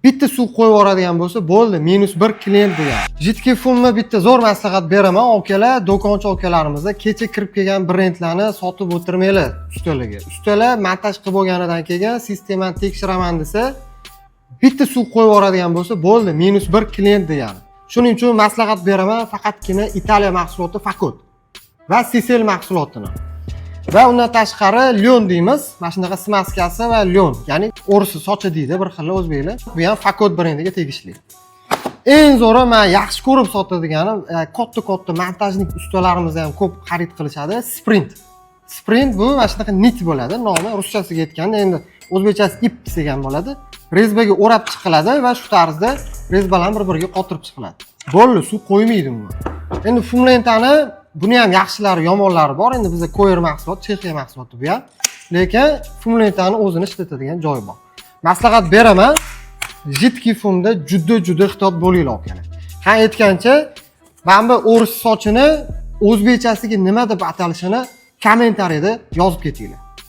bitta suv qo'yib yuboradigan bo'lsa, bo'ldi, -1 klient degan. Jitki Fumni bitta zo'r maslahat beraman, okalar, do'konchi okalarimizga kecha kirib kelgan brendlarni sotib o'tirmanglar ustalarga. Ustalar montaj qilib bo'lganidan keyin sistemani tekshiraman desa, bitta suv qo'yib yuboradigan bo'lsa, bo'ldi, -1 klient degan. Shuning uchun maslahat beraman, faqatgina Italiya mahsuloti Fakot va Sisel mahsulotini. Va undan tashqari Lyon deymiz. Mana shunaqa smaskasi va Lyon, ya'ni o'risi sochi deydi bir xil o'zbeklar. Bu ham Fakot brendiga tegishli. Eng zo'ri men yaxshi ko'rib sotadiganim, katta montajnik ustalarimiz ham ko'p xarid qilishadi, Sprint. Sprint bu mana shunaqa nit bo'ladi, nomi ruschasiga aytganda, endi o'zbekchasi ip degan bo'ladi. Rezbaga o'rab chiqiladi va shu tarzda rezbalarni bir-biriga qotirib chiqiladi. Bo'ldi, suv qo'ymaydi uni. Endi Fumlentani buni ham yaxshilari, yomonlari bor. Endi bizda Koyer mahsulot, Chexiya mahsuloti bu ham. Lekin Fumlentani o'zini ishlatadigan joyi bor. Maslahat beraman, Jitki Fumda juda ehtiyot bo'linglar akalar. Ha aytgancha, mana bu o'ris sochini o'zbekchasiga nima deb atalishini kommentariyada yozib ketinglar.